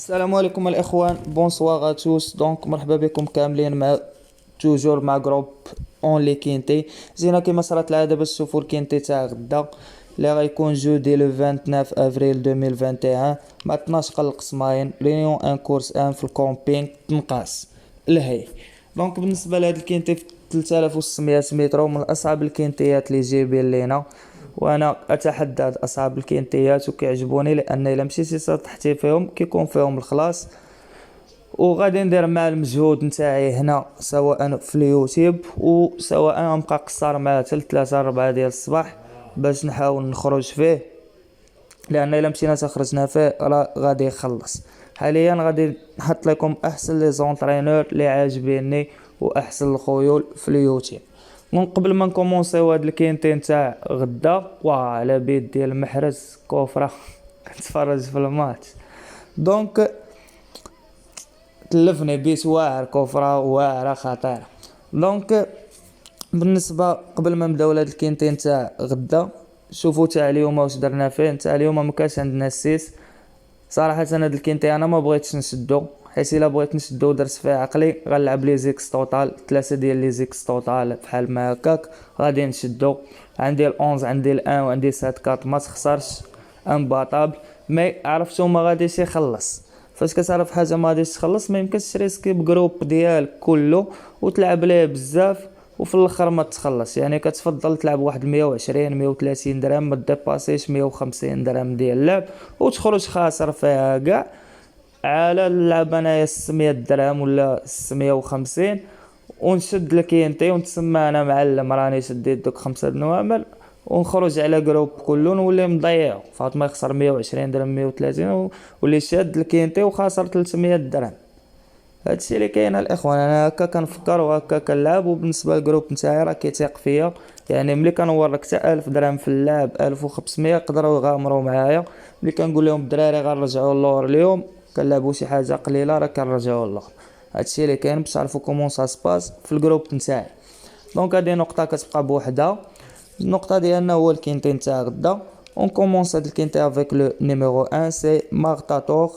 السلام عليكم الاخوان، بونسوار توس. دونك مرحبا بكم كاملين مع توجور مع جروب اون لي كينتي. جينا كيما صارت العاده باش تشوفوا الكينتي تاع غدا اللي غيكون جودي لو 29 افريل 2021 مع 12 قلق سماين رينيون ان كورس ان في الكومبينغ تنقاس الهي. دونك بالنسبه لهاد الكينتي في 3600 متر من اصعب الكينتيات اللي جايبين لينا، وانا اتحدى هاد اصحاب الكينتيات وكيعجبوني لان الا مشيتي تحتي فيهم كيكون فيهم الخلاص. وغادي ندير مع المجهود نتاعي هنا سواء في اليوتيوب وسواء نبقى قصار مع 3 4 ديال الصباح باش نحاول نخرج فيه، لان الا مشينا خرجنا فيه راه غادي يخلص. حاليا غادي نحط لكم احسن لي زونطرينور اللي عاجبيني واحسن الخيول في اليوتيوب. من قبل ما نكومونسيو هاد الكينتين تاع غدا على بيت ديال المحرز كوفره كنتفرج في الماتش. دونك تلفني بيت واعر، كوفره واعره خطيره. دونك بالنسبه قبل ما نبداو لهاد الكينتين تاع غدا، شوفوا تاع اليوم واش درنا فيه. تاع اليوم ما كانش عندنا السيس صراحه. انا هاد الكينتي انا ما بغيتش نشدو، حيت الا بغيت نشدو درت فيه عقلي غنلعب لي زيكس توتال 3 ديال لي زيكس توتال بحال ما هكاك غادي نشدو. عندي ال11 عندي ال1 وعندي 7 كارت ما تخسرش ان باطابل. مي عرفتو ما غاديش يخلص. فاش كتعرف حاجه ما غاديش تخلص ما يمكنش تريسكي بجروب ديالك كله وتلعب ليه بزاف وفي الاخر ما تخلص. يعني كتفضل تلعب واحد 120 130 درهم، ما ديباسيش 150 درهم ديال اللعب وتخرج خاسر فيها كاع على اللعب انايا 600 درهم ولا 650. ونشد الكينتي ونتسمى انا معلم راني شديت دوك 5 نوامل ونخرج على جروب كله نولي مضيع فاطمه يخسر 120 درهم 130 واللي شاد الكينتي وخاسر 300 درهم. هادشي اللي كاين الاخوان. انا هكا كنفكر وهكا كنلعب، وبالنسبه للجروب نتاعي راه كيثيق فيا. يعني ملي كنورك حتى 1000 درهم في اللعب 1500 يقدروا يغامروا معايا. ملي كنقول لهم الدراري غنرجعوا اللور اليوم كنلعبوا شي حاجه قليله راه كنرجعوا اللور. هادشي اللي كاين باش تعرفوا كومون سا سباس في الجروب نتاعي. دونك هذه نقطه كتبقى بوحدها. النقطه ديالنا هو الكينتين تاع غدا. On commence avec le quintet avec le numéro 1, c'est Martator,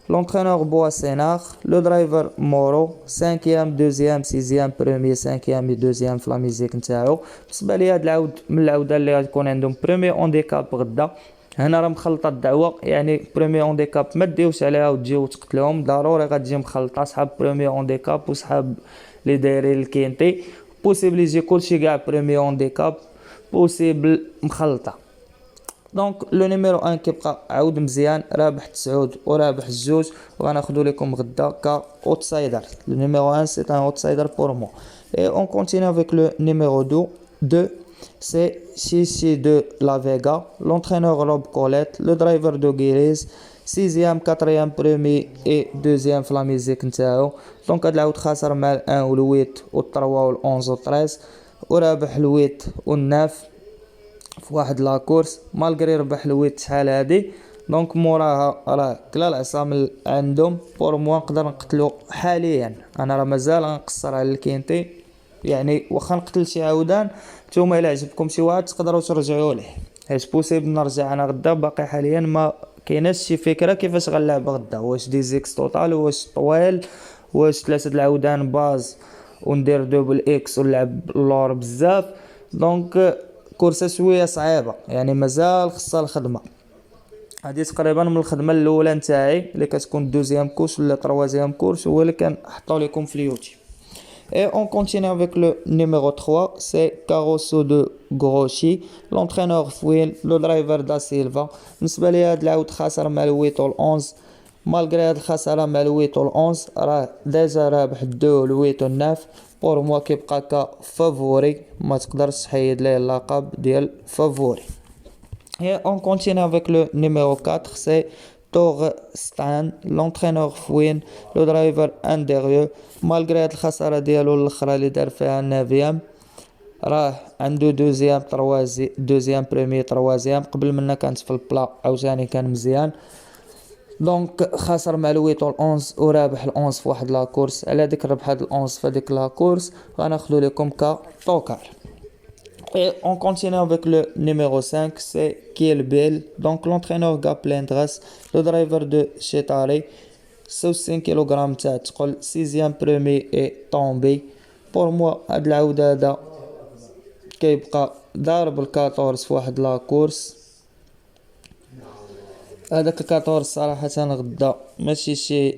l'entraîneur Boissénard, le driver Moro, 5e, 2e, 6e, 1er, 5e et 2e في لا ميزيك نتاعو. بالنسبه لي هاد العود من العوده اللي غتكون عندهم بريمي اونديكاب غدا. هنا راه مخلطه الدعوه، يعني بريمي اونديكاب ما ديوش عليها وتجيو تقتلهم، ضروري غتجي مخلطه صحاب بريمي اونديكاب وصحاب اللي دايرين الكينتي. بوسيبل يجي كلشي كاع بريمي اونديكاب، بوسيبل مخلطه. دونك لو نيميرو 1 كيبقى عاود مزيان رابح 9 ورابح الجوج، وغناخدو لكم غدا ك اوتسايدر. لو نيميرو 1 سي ان اوتسايدر بور مو. اي اون كونتينيو افيك لو نيميرو 2 c'est Chichi de La Vega, l'entraîneur Rob Colette, le driver de Guiris, 6e, 4e, 1er et 2e في لا ميزيك نتاعو. دونك هاد العاود خاسر مع ال1 والويت و3 وال11 و13 ورابح الويت والناف في واحد لاكورس مالغري ربح الويت شحال هادي. دونك موراها راه كلا العصام عندهم بور موا نقدر نقتلو حاليا. انا راه مازال غنقصر على الكينتي، يعني واخا نقتل شي عودان نتوما الا عجبكم شي واحد تقدروا ترجعوا ليه، حيت بوسيبل نرجع انا غدا. باقي حاليا ما كايناش شي فكره كيفاش غنلعب غدا، واش دي زيكس توتال واش طويل واش 3 العودان باز وندير دوبل اكس ونلعب اللور بزاف. دونك كورسه شويه صعيبه، يعني مازال خصها الخدمه. هذه تقريبا من الخدمه الاولى نتاعي اللي كتكون دوزيام كورس ولا تروازيام كورس هو اللي كنحطو لكم في اليوتيوب. Et on continue avec le numéro 3, c'est Carosso de Groschi, l'entraîneur Fouil, le driver da Silva. بالنسبة لي هاد العود خاسر مع الويت وال11. مالغري هاد الخسارة مع الويت وال11 راه ديجا رابح الدو والويت والناف. بور موا كيبقى كفافوري، ما تقدرش تحيد ليه اللقب ديال فافوري. Et on continue avec le numéro 4, c'est Torstan, l'entraîneur Fouin, le driver Anderieux. مالغري هاد الخسارة ديالو الاخرى اللي دار فيها النافيام راه عنده دوزيام تروازي دوزيام بريمي تروازيام. قبل منا كانت في البلا عاوتاني كان مزيان. دونك خاسر مع الويت وال11 ورابح ال11 في واحد لاكورس. على ديك ربح هاد ال11 في هاديك لاكورس غناخدو لكم كطوكار. Et on continue avec le numéro 5, c'est Kiel Bill, donc l'entraîneur Gaplendras, le driver de Chetari. 56 كيلوغرام تاع الثقل. سيزيام برومي اي طومبي. بور موا هاد العود هذا كيبقى ضارب ال14 في واحد لاكورس. هذاك ال14 صراحة غدا ماشي شي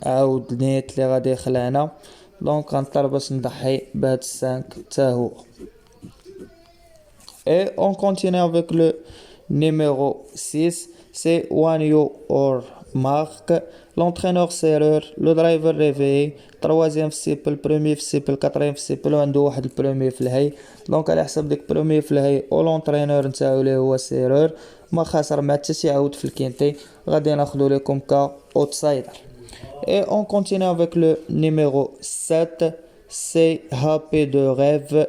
عاود نيت اللي غادي يخلعنا، دونك غنضطر باش نضحي بهاد السانك تا هو. Et on continue avec le numéro 6, c'est Wanyo or Marc. L'entraîneur serreur, le driver réveillé, troisième في السيبل، premier في السيبل، quatrième في السيبل، وعنده واحد البرومي في الهي. دونك على حسب ديك البرومي في الهي و لونترينور نتاعو اللي هو سيرور ما خاسر مع حتى شي عاود في الكينتي، غادي ناخدو لكم كا اوتسايدر. Et on continue avec le numéro 7, c'est Happy de Rêve.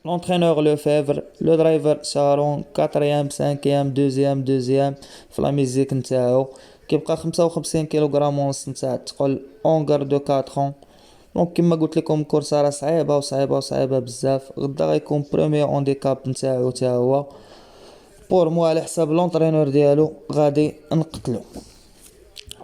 L'entraîneur Lefebvre, le driver Sharon, 4e, 5e, 2e في لا ميزيك نتاعو. كيبقى 55 كيلوغرام ونص نتاع الثقل، اونغر دو 4 ans. دونك كيما قلت لكم الكورسه راه صعيبه بزاف. غدا غيكون بروميير اونديكاب نتاعو تا هو. بور مو على حساب لونترينور ديالو غادي نقتلو.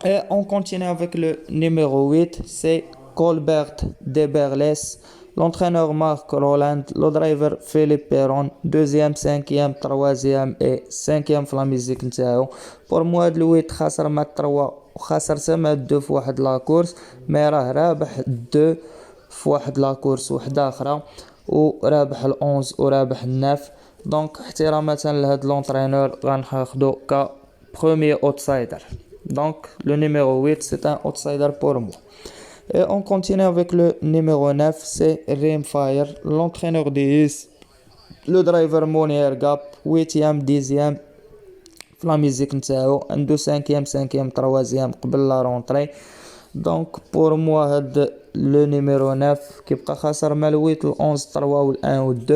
Et on continue avec le numéro 8, c'est Colbert de Berles. L'entraîneur Marc Roland, le driver Philippe Perron, 2e, 5e, 3e et 5e في لا ميزيك نتاعو. بور مو هاد الويت خاسر مع 3 وخاسر حتى مع 2 في واحد لاكورس، مي راه رابح 2 في واحد لاكورس وحده اخرى، ورابح ال11 ورابح ال9. دونك احتراما لهاد لونترينور غناخدو ك premier outsider. Donc le numéro 8 c'est un outsider pour moi. Et on continue avec le numéro 9, c'est Rimfire, l'entraîneur des le driver Monier Gap, 8e, 10e في لا ميزيك نتاعو، عنده 5e 3e قبل لا رونطري. دونك بور موا هاد لو نيميرو 9 كيبقى خاسر مع ال8 ال11 3 وال1 وال2،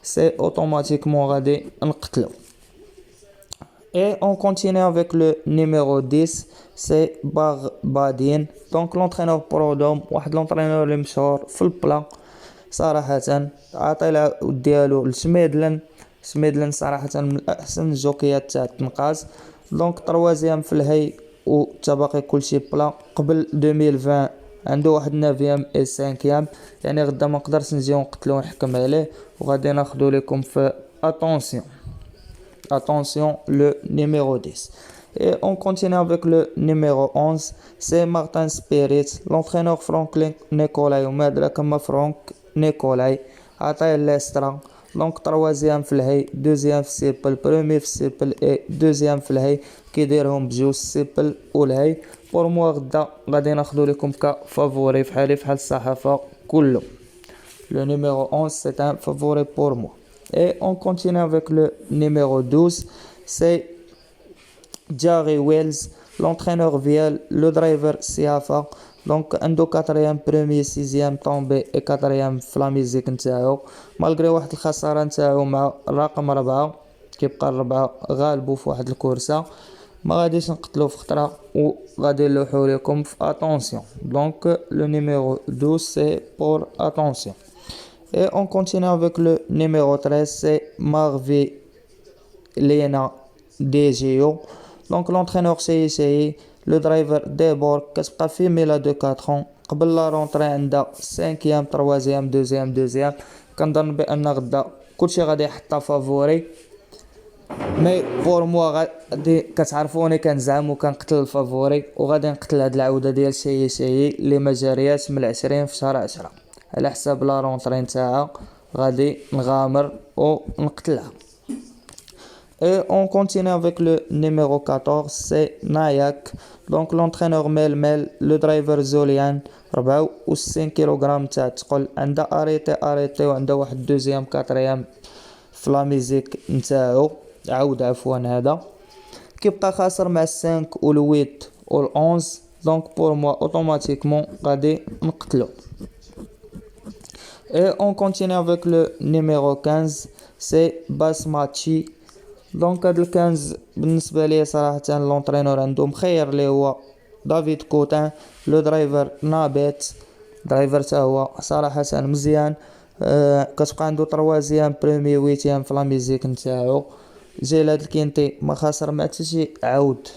سي اوتوماتيكمون غادي نقتلو. Et on continue avec le numéro 10, c'est Barbadine. Donc l'entraîneur برودوم، واحد l'entraîneur اللي مشهور في البلا صراحة. عطي العود ديالو لشميدلن صراحة من احسن الجوكيات تاع التنقاز. دونك تروازيام في الهي وتباقي كلشي بلا. قبل 2020 عنده واحد 9e اي 5e، يعني غدا ما نقدرش نجيو نقتلو ونحكم عليه، وغادي ناخدو لكم في attention le numéro 10. Et on continue avec le numéro 11, c'est Martin Spirit, l'entraîneur Franklin Nicolai ومادرا كما فرانك نيكولاي. عطاي ليسترا. دونك تروازيام في الهي، دوزيام في السيبل، برومي في السيبل اي دوزيام في الهي، كيديرهم بجوج السيبل والهي. بور موا غدا غادي ناخدو لكم كفافوري فحال الصحافة كله. Le numéro 11 c'est un favori pour moi. Et on continue avec le numéro 12, c'est Jerry Wells, l'entraîneur Viel, le driver Siafa. Donc عنده 4e premier 6e tombé et 4e في لا ميزيك نتاعو، مالغري واحد الخساره نتاعو مع الرقم 4. كيبقى 4 غالبو في واحد الكورسه، ما غاديش نقتلو في خطره وغادي نلوحو لكم في attention. Donc le numéro 12 c'est pour attention. Et on continue avec le numéro 13, c'est Marvi Lena DGO. Donc l'entraîneur c'est le driver Debord كتبقى فيميلا دو 4 ans. قبل لا رونطري عندها 5e 3e 2e. كنظن بان غدا كلشي غادي يحطها فافوري، مي بور موا غادي كتعرفوني كنزعم وكنقتل الفافوري، وغادي نقتل هاد العوده ديال شي اللي ما جارياش من 20 في شهر 10 على حساب لا رونطري نتاعها. غادي نغامر ونقتلها. Et on continue avec le numéro 14, c'est Nayak. Donc l'entraîneur Melmel, le driver Zolian, 64 كيلوغرام تاع الثقل، عندها اريتي وعندها واحد دوزيام 4e في لا ميزيك نتاعو عاود هذا. كيبقى خاسر مع 5 وال8 وال11. دونك بور موا اوتوماتيكمون غادي نقتلو. Et on continue avec le numéro 15, c'est Basmachi. دونك هاد ال15 بالنسبه لي صراحه لونترينور عنده مخير اللي هو دافيد كوتان، لو درايفر نابيت، درايفر تا هو صراحه مزيان. كتبقى عنده تروازيام بريمي ويتيام في لا ميزيك نتاعو. جاي لهاد الكينتي ما خاسر مع حتى شي عاود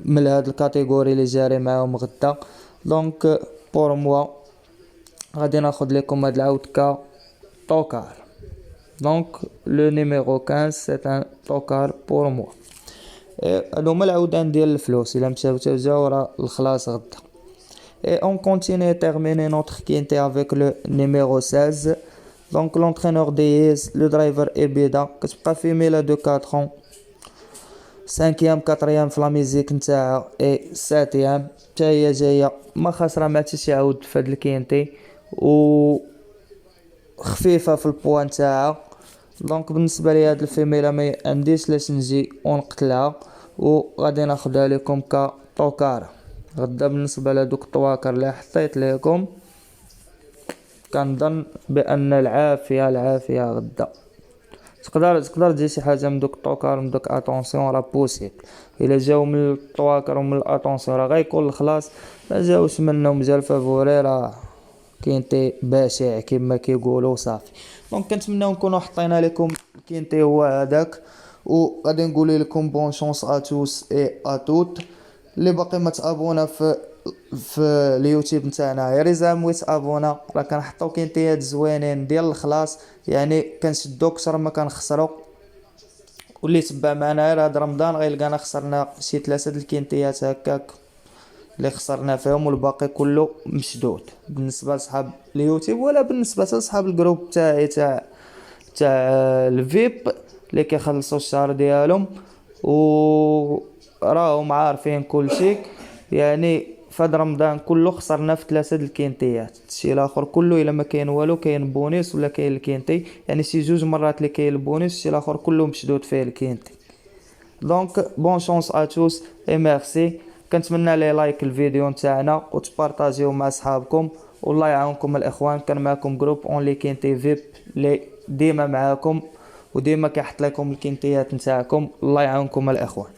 من هاد الكاتيجوري اللي جاري معاهم غدا. دونك بور موا غادي ناخد لكم هاد العاود كا طوكار. دونك لو نيميرو 15 سي ان طوكار بور موا. هادو هما العودان ديال الفلوس الا مشاو جاو راه الخلاص غدا. Et on continue et terminer notre quintet avec le numéro 16. Donc l'entraîneur DIS, le driver Ebida كتبقى فيميلا دو 4 ans. 5e 4e في لا ميزيك نتاعها اي 7e حتى هي جايه ما خاسره مع حتى شي عاود في هاد الكينتي و خفيفه في البوا نتاعها. دونك بالنسبه لي هاد الفيميلا ما عنديش لاش نجي ونقتلها وغادي ناخدها لكم كطوكار غدا. بالنسبه لهادوك الطواكر اللي حطيت لكم كنظن بان العافيه غدا. تقدر تجي شي حاجه من دوك الطوكار من دوك اتونسيون راه بوسيبل. الا جاو من الطواكر ومن الاتونسيون راه غيكون الخلاص. ما جاوش منهم جا الفافوري راه كينتي بشع كما كيقولوا صافي. دونك كنتمناو نكونوا حطينا لكم كينتي هو هذاك وغادي نقول لكم بون شونس ا توس اي ا توت. اللي باقي ما تابونا في اليوتيوب نتاعنا يا ريزام ابونا راه كنحطو كينتيات زوينين ديال الخلاص يعني كنشدو اكثر ما كنخسروا. واللي تبع معنا غير هاد رمضان غيلقانا خسرنا شي 3 د الكينتيات هكاك اللي خسرنا فيهم والباقي كله مشدود بالنسبه لصحاب اليوتيوب ولا بالنسبه لصحاب الجروب تاعي تاع الفيب اللي كيخلصوا الشهر ديالهم و راهم عارفين كل شيء. يعني فهاد رمضان كله خسرنا في 3 د الكينتيات. الشيء الاخر كله الا ما كاين والو كاين بونيس ولا كاين الكينتي يعني شي 2 مرات اللي كاين البونيس الشيء الاخر كله مشدود فيه الكينتي. دونك بون شونس ا توس اي ميرسي. كنتمنى لي لايك الفيديو نتاعنا وتبارطاجيو مع اصحابكم والله يعاونكم الاخوان. كان معكم جروب اونلي كينتي فيب اللي ديما معاكم وديما كيحط لكم الكينتيات نتاعكم. الله يعاونكم الاخوان.